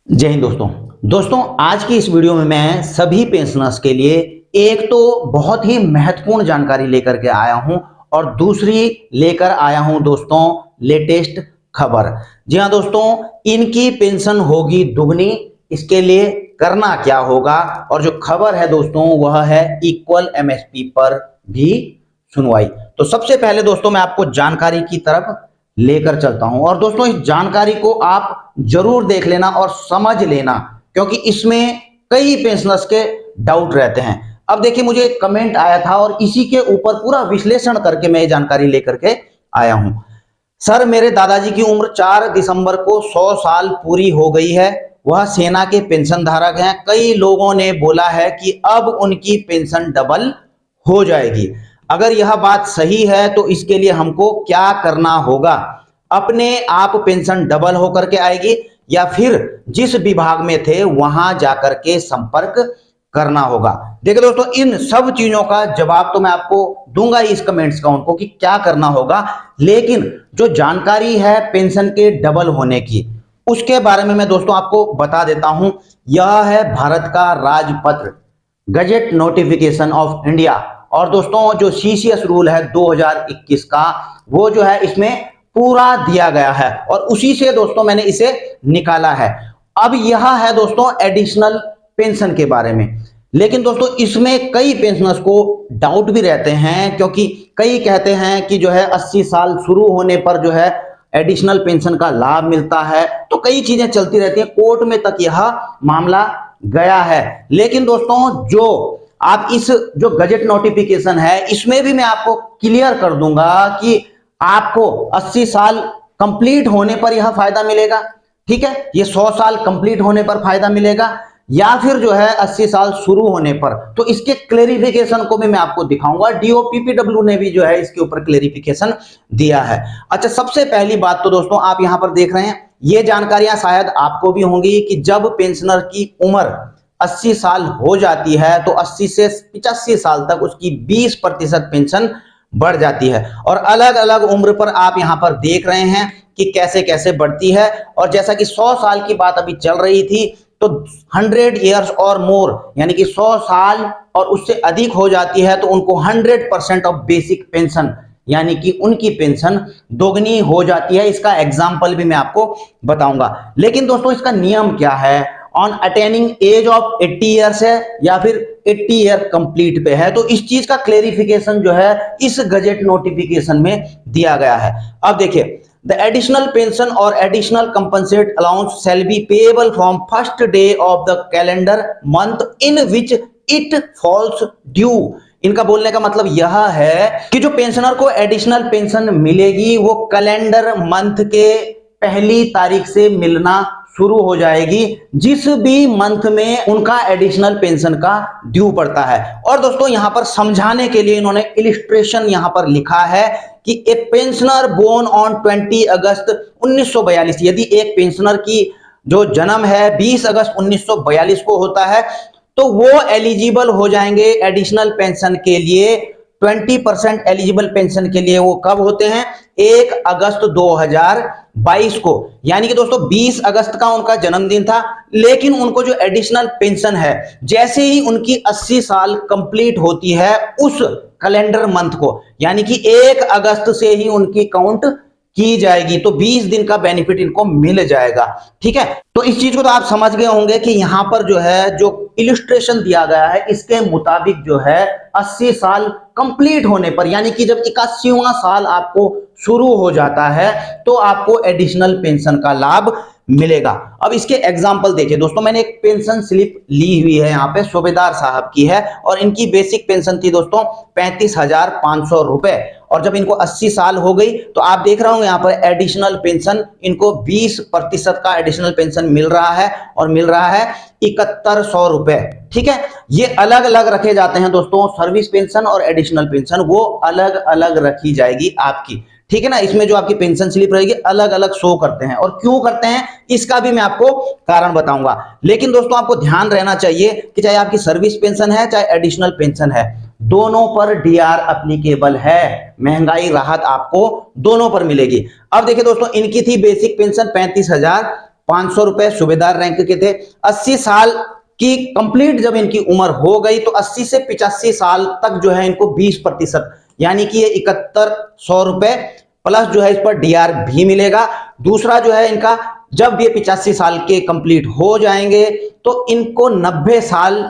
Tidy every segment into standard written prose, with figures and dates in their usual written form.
जय हिंद दोस्तों आज की इस वीडियो में मैं सभी पेंशनर्स के लिए एक तो बहुत ही महत्वपूर्ण जानकारी लेकर के आया हूं और दूसरी लेकर आया हूं दोस्तों लेटेस्ट खबर। जी हां दोस्तों, इनकी पेंशन होगी दुगनी। इसके लिए करना क्या होगा और जो खबर है दोस्तों वह है इक्वल एमएसपी पर भी सुनवाई। तो सबसे पहले दोस्तों मैं आपको जानकारी की तरफ लेकर चलता हूं और दोस्तों इस जानकारी को आप जरूर देख लेना और समझ लेना, क्योंकि इसमें कई पेंशनर्स के डाउट रहते हैं। अब देखिए, मुझे एक कमेंट आया था और इसी के ऊपर पूरा विश्लेषण करके मैं ये जानकारी लेकर के आया हूं। सर, मेरे दादाजी की उम्र 4 दिसंबर को 100 साल पूरी हो गई है। वह सेना के पेंशन धारक हैं। कई लोगों ने बोला है कि अब उनकी पेंशन डबल हो जाएगी। अगर यह बात सही है तो इसके लिए हमको क्या करना होगा? अपने आप पेंशन डबल होकर के आएगी या फिर जिस विभाग में थे वहां जाकर के संपर्क करना होगा? देखिए दोस्तों, इन सब चीजों का जवाब तो मैं आपको दूंगा ही इस कमेंट्स का उनको कि क्या करना होगा, लेकिन जो जानकारी है पेंशन के डबल होने की उसके बारे में मैं दोस्तों आपको बता देता हूं। यह है भारत का राजपत्र, गजेट नोटिफिकेशन ऑफ इंडिया। और दोस्तों जो सीसीएस रूल है 2021 का, वो जो है इसमें पूरा दिया गया है और उसी से दोस्तों मैंने इसे निकाला है। अब यह है दोस्तों एडिशनल पेंशन के बारे में, लेकिन दोस्तों इसमें कई पेंशनर्स को डाउट भी रहते हैं, क्योंकि कई कहते हैं कि जो है 80 साल शुरू होने पर जो है एडिशनल पेंशन का लाभ मिलता है। तो कई चीजें चलती रहती हैं, कोर्ट में तक यह मामला गया है। लेकिन दोस्तों जो आप इस जो गजेट नोटिफिकेशन है इसमें भी मैं आपको क्लियर कर दूंगा कि आपको 80 साल कंप्लीट होने पर यह फायदा मिलेगा, ठीक है? ये 100 साल कंप्लीट होने पर फायदा मिलेगा या फिर जो है 80 साल शुरू होने पर। तो इसके क्लेरिफिकेशन को भी मैं आपको दिखाऊंगा। डीओपीपीडब्ल्यू ने भी जो है इसके ऊपर क्लेरिफिकेशन दिया है। अच्छा, सबसे पहली बात तो दोस्तों आप यहां पर देख रहे हैं, ये जानकारियां शायद आपको भी होंगी कि जब पेंशनर की उम्र 80 साल हो जाती है तो 80 से 85 साल तक उसकी 20% पेंशन बढ़ जाती है। और अलग अलग उम्र पर आप यहां पर देख रहे हैं कि कैसे कैसे बढ़ती है। और जैसा कि 100 साल की बात अभी चल रही थी, तो 100 ईयर्स और मोर यानी कि 100 साल और उससे अधिक हो जाती है तो उनको 100% ऑफ बेसिक पेंशन यानी कि उनकी पेंशन दोगुनी हो जाती है। इसका एग्जाम्पल भी मैं आपको बताऊंगा। लेकिन दोस्तों इसका नियम क्या है? On attaining age of 80 years है या फिर 80 ईयर कंप्लीट पे है? तो इस चीज का क्लेरिफिकेशन जो है इस गजेट नोटिफिकेशन में दिया गया है। अब देखिए, द एडिशनल पेंशन और additional compensate allowance shall be payable from first day of the calendar month in which it falls due. इनका बोलने का मतलब यह है कि जो पेंशनर को एडिशनल पेंशन मिलेगी वो कैलेंडर मंथ के पहली तारीख से मिलना शुरू हो जाएगी, जिस भी मंथ में उनका एडिशनल पेंशन का ड्यू पड़ता है। और दोस्तों यहां पर समझाने के लिए इन्होंने इलिस्ट्रेशन यहां पर लिखा है कि एक पेंशनर बोर्न ऑन 20 अगस्त 1942, यदि एक पेंशनर की जो जन्म है 20 अगस्त 1942 को होता है तो वो एलिजिबल हो जाएंगे एडिशनल पेंशन के लिए। 20% एलिजिबल पेंशन के लिए वो कब होते हैं? 1 अगस्त 2022 को। यानी कि दोस्तों 20 अगस्त का उनका जन्मदिन था, लेकिन उनको जो एडिशनल पेंशन है जैसे ही उनकी 80 साल कंप्लीट होती है उस कैलेंडर मंथ को, यानी कि 1 अगस्त से ही उनकी काउंट की जाएगी, तो 20 दिन का बेनिफिट इनको मिल जाएगा। ठीक है, तो इस चीज को तो आप समझ गए होंगे कि यहां पर जो है जो इलिस्ट्रेशन दिया गया है इसके मुताबिक जो है 80 साल कंप्लीट होने पर, यानी कि जब 81वां साल आपको शुरू हो जाता है तो आपको एडिशनल पेंशन का लाभ मिलेगा। अब इसके एग्जाम्पल देखिए दोस्तों, मैंने एक पेंशन स्लिप ली हुई है, यहाँ पे सूबेदार साहब की है और इनकी बेसिक पेंशन थी दोस्तों 35,500 रुपए। और जब इनको 80 साल हो गई तो आप देख रहे होंगे यहाँ पर एडिशनल पेंशन इनको 20% का एडिशनल पेंशन मिल रहा है और मिल रहा है 7100 रुपए। ठीक है, ये अलग अलग रखे जाते हैं दोस्तों, सर्विस पेंशन और एडिशनल पेंशन वो अलग अलग रखी जाएगी आपकी। ठीक है ना, इसमें जो आपकी पेंशन स्लिप रहेगी अलग अलग शो करते हैं और क्यों करते हैं इसका भी मैं आपको कारण बताऊंगा। लेकिन दोस्तों आपको ध्यान रहना चाहिए कि चाहे आपकी सर्विस पेंशन है चाहे एडिशनल पेंशन है, दोनों पर डीआर एप्लीकेबल है। महंगाई राहत आपको दोनों पर मिलेगी। अब देखिए दोस्तों, इनकी थी बेसिक पेंशन 500 रुपए सूबेदार रैंक के थे। 80 साल की कंप्लीट जब इनकी उम्र हो गई तो 80 से 85 साल तक जो है इनको 20% यानी कि ये 7100 रुपए प्लस जो है इस पर डीआर भी मिलेगा। दूसरा जो है इनका जब ये 85 साल के कंप्लीट हो जाएंगे तो इनको 90 साल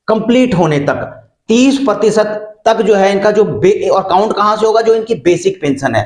कंप्लीट होने तक 30% तक जो है इनका जो और काउंट कहां से होगा, जो इनकी बेसिक पेंशन है,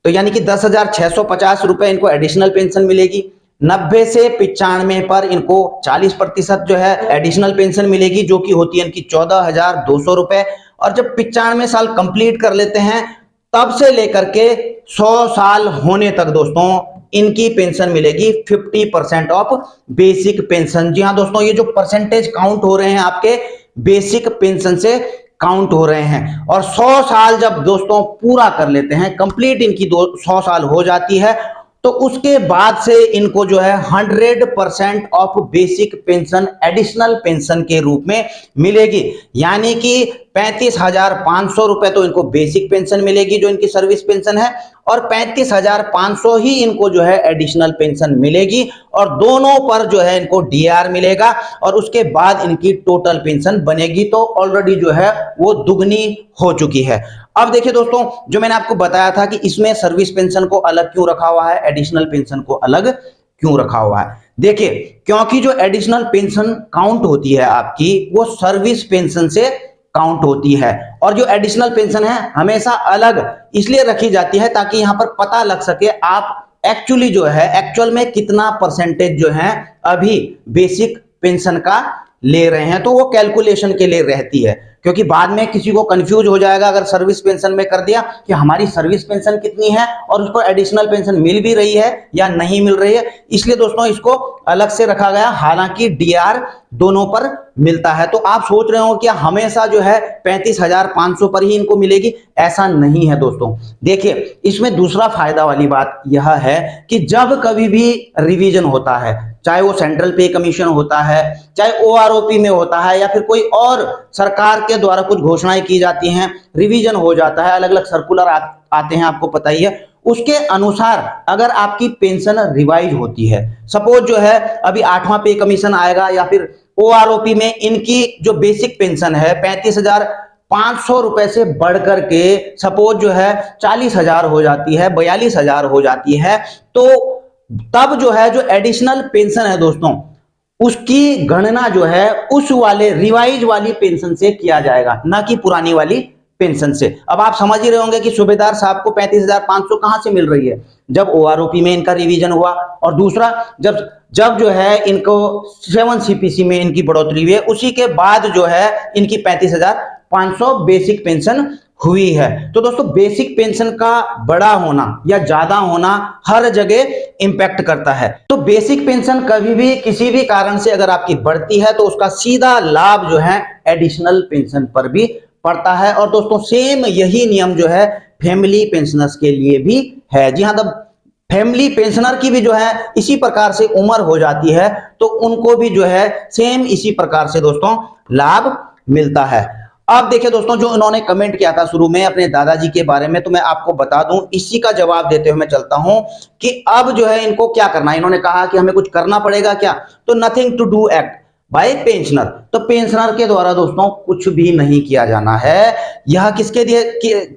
तो यानी कि 10,650 रुपए इनको एडिशनल पेंशन मिलेगी। 90 से 95 पर इनको 40% जो है एडिशनल पेंशन मिलेगी, जो कि होती है इनकी 14,200 रुपए। और जब 95 साल कंप्लीट कर लेते हैं तब से लेकर के 100 साल होने तक दोस्तों इनकी पेंशन मिलेगी 50% ऑफ बेसिक पेंशन। जी हाँ दोस्तों, ये जो परसेंटेज काउंट हो रहे हैं आपके बेसिक पेंशन से काउंट हो रहे हैं। और 100 साल जब दोस्तों पूरा कर लेते हैं, कंप्लीट इनकी 100 साल हो जाती है, तो उसके बाद से इनको जो है 100% of basic pension additional pension के रूप में मिलेगी। यानी कि 35,500 रुपए तो इनको बेसिक पेंशन मिलेगी जो इनकी सर्विस पेंशन है, और 35,500 ही इनको जो है एडिशनल पेंशन मिलेगी, और दोनों पर जो है इनको डीआर मिलेगा, और उसके बाद इनकी टोटल पेंशन बनेगी तो ऑलरेडी जो है वो दुगनी हो चुकी है। अब देखिए दोस्तों, जो मैंने आपको बताया था कि इसमें सर्विस पेंशन को अलग क्यों रखा हुआ है, एडिशनल पेंशन को अलग क्यों रखा हुआ है। देखिए, क्योंकि जो एडिशनल पेंशन काउंट होती है आपकी वो सर्विस पेंशन से काउंट होती है, और जो एडिशनल पेंशन है हमेशा अलग इसलिए रखी जाती है ताकि यहां पर पता लग सके आप एक्चुअली जो है एक्चुअल में कितना परसेंटेज जो है अभी बेसिक पेंशन का ले रहे हैं, तो वो कैलकुलेशन के लिए रहती है। क्योंकि बाद में किसी को कंफ्यूज हो जाएगा अगर सर्विस पेंशन में कर दिया कि हमारी सर्विस पेंशन कितनी है और उसको एडिशनल पेंशन मिल भी रही है या नहीं मिल रही है, इसलिए दोस्तों इसको अलग से रखा गया। हालांकि डीआर दोनों पर मिलता है। तो आप सोच रहे हो कि हमेशा जो है 35,500 पर ही इनको मिलेगी, ऐसा नहीं है दोस्तों। देखिए, इसमें दूसरा फायदा वाली बात यह है कि जब कभी भी रिवीजन होता है, चाहे वो सेंट्रल पे कमीशन होता है, चाहे ओआरओपी में होता है, या फिर कोई और सरकार के द्वारा कुछ घोषणाएं की जाती हैं, रिवीजन हो जाता है, अलग अलग सर्कुलर आते हैं, आपको पता ही है, उसके अनुसार अगर आपकी पेंशन रिवाइज होती है, सपोज जो है अभी 8वां पे कमीशन आएगा या फिर ओआरओपी में इनकी जो बेसिक पेंशन है 35,500 रुपए से बढ़कर के सपोज जो है 40,000 हो जाती है, 42,000 हो जाती है, तो तब जो है जो एडिशनल पेंशन है दोस्तों उसकी गणना जो है उस वाले रिवाइज वाली पेंशन से किया जाएगा, ना कि पुरानी वाली पेंशन से। अब आप समझ ही रहे होंगे कि सूबेदार साहब को 35,500 कहां से मिल रही है, जब ओआरओपी में इनका रिवीजन हुआ, और दूसरा जब जो है इनको 7 सीपीसी में इनकी बढ़ोतरी हुई है, उसी के बाद जो है इनकी 35,500 बेसिक पेंशन हुई है। तो दोस्तों, बेसिक पेंशन का बड़ा होना या ज्यादा होना हर जगह इंपैक्ट करता है। तो बेसिक पेंशन कभी भी किसी भी कारण से अगर आपकी बढ़ती है तो उसका सीधा लाभ जो है एडिशनल पेंशन पर भी पड़ता है। और दोस्तों, सेम यही नियम जो है फैमिली पेंशनर्स के लिए भी है। जी हाँ, तब फैमिली पेंशनर की भी जो है इसी प्रकार से उम्र हो जाती है तो उनको भी जो है सेम इसी प्रकार से दोस्तों लाभ मिलता है। अब देखिए दोस्तों, जो इन्होंने कमेंट किया था शुरू में अपने दादाजी के बारे में, तो मैं आपको बता दूं, इसी का जवाब देते हुए मैं चलता हूं कि अब जो है इनको क्या करना है। इन्होंने कहा कि हमें कुछ करना पड़ेगा क्या, तो nothing to do act by pensioner. तो पेंशनर के द्वारा दोस्तों कुछ भी नहीं किया जाना है। यह किसके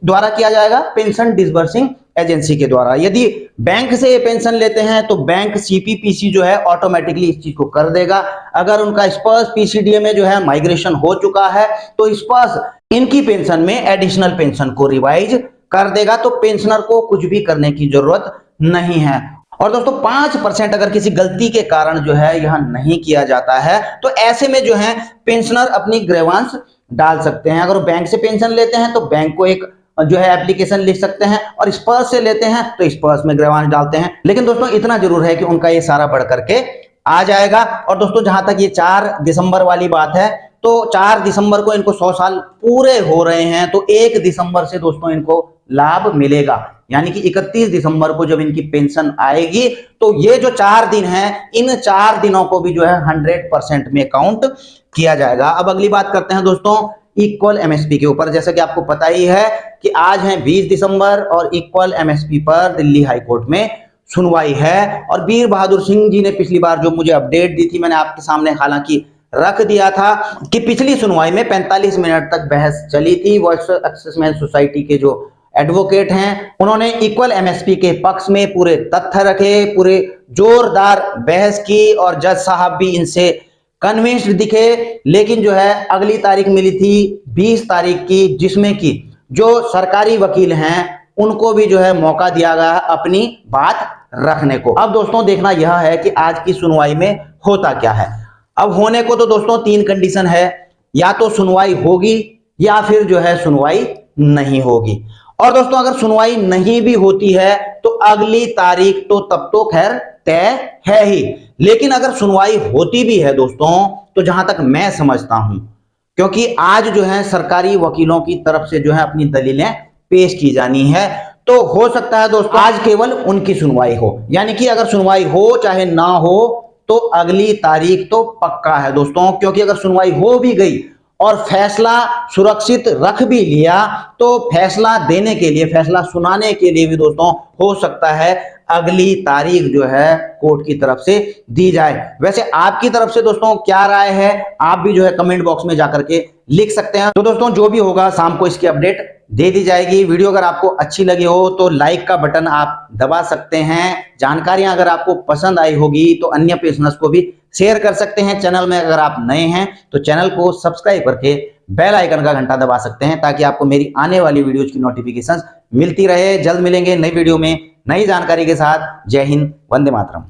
द्वारा किया जाएगा, पेंशन डिसबर्सिंग एजेंसी के द्वारा। यदि बैंक से ये पेंशन लेते हैं तो बैंक सीपीपीसी जो है ऑटोमेटिकली इस चीज को कर देगा। अगर उनका स्पर्श पीसीडीए में जो है माइग्रेशन हो चुका है तो स्पर्श इनकी पेंशन में एडिशनल पेंशन को रिवाइज कर देगा, तो पेंशनर को कुछ भी करने की जरूरत नहीं है। और दोस्तों 5% अगर किसी गलती के कारण जो है यह नहीं किया जाता है तो ऐसे में जो है पेंशनर अपनी ग्रीवांस डाल सकते हैं। अगर बैंक से पेंशन लेते हैं तो बैंक को एक जो है एप्लीकेशन लिख सकते हैं, और स्पर्श से लेते हैं तो स्पर्श में ग्रीवांस डालते हैं। लेकिन दोस्तों इतना जरूर है कि उनका ये सारा बढ़ करके आ जाएगा। और दोस्तों जहां तक ये 4 दिसंबर वाली बात है, तो 4 दिसंबर को इनको 100 साल पूरे हो रहे हैं, तो 1 दिसंबर से दोस्तों इनको लाभ मिलेगा। यानी कि 31 दिसंबर को जब इनकी पेंशन आएगी तो ये जो 4 दिन हैं, इन 4 दिनों को भी जो है 100% में काउंट किया जाएगा। अब अगली बात करते हैं दोस्तों इक्वल एमएसपी के ऊपर। जैसा कि आपको पता ही है कि आज है 20 दिसंबर और इक्वल एमएसपी पर दिल्ली हाई कोर्ट में सुनवाई है। और वीर बहादुर सिंह जी ने पिछली बार जो मुझे अपडेट दी थी, मैंने आपके सामने हालांकि रख दिया था कि पिछली सुनवाई में 45 मिनट तक बहस चली थी। वॉइस ऑफ एक्सेसमेन सोसाइटी के जो एडवोकेट हैं, उन्होंने इक्वल एमएसपी के पक्ष में पूरे तथ्य रखे, पूरे जोरदार बहस की और जज साहब भी इनसे कन्विंस्ड दिखे। लेकिन जो है अगली तारीख मिली थी 20 तारीख की, जिसमें कि जो सरकारी वकील हैं उनको भी जो है मौका दिया गया अपनी बात रखने को। अब दोस्तों देखना यह है कि आज की सुनवाई में होता क्या है। अब होने को तो दोस्तों 3 कंडीशन है, या तो सुनवाई होगी या फिर जो है सुनवाई नहीं होगी। और दोस्तों अगर सुनवाई नहीं भी होती है तो अगली तारीख तो तब तो खैर तय है ही, लेकिन अगर सुनवाई होती भी है दोस्तों, तो जहां तक मैं समझता हूं, क्योंकि आज जो है सरकारी वकीलों की तरफ से जो है अपनी दलीलें पेश की जानी है, तो हो सकता है दोस्तों आज केवल उनकी सुनवाई हो। यानी कि अगर सुनवाई हो चाहे ना हो तो अगली तारीख तो पक्का है दोस्तों, क्योंकि अगर सुनवाई हो भी गई और फैसला सुरक्षित रख भी लिया तो फैसला देने के लिए, फैसला सुनाने के लिए भी दोस्तों हो सकता है अगली तारीख जो है कोर्ट की तरफ से दी जाए। वैसे आपकी तरफ से दोस्तों क्या राय है, आप भी जो है कमेंट बॉक्स में जाकर के लिख सकते हैं। तो दोस्तों जो भी होगा शाम को इसकी अपडेट दे दी जाएगी। वीडियो अगर आपको अच्छी लगी हो तो लाइक का बटन आप दबा सकते हैं। जानकारियां अगर आपको पसंद आई होगी तो अन्य पेंशनर्स को भी शेयर कर सकते हैं। चैनल में अगर आप नए हैं तो चैनल को सब्सक्राइब करके बेल आइकन का घंटा दबा सकते हैं, ताकि आपको मेरी आने वाली वीडियोज की नोटिफिकेशंस मिलती रहे। जल्द मिलेंगे नई वीडियो में नई जानकारी के साथ। जय हिंद, वंदे मातरम।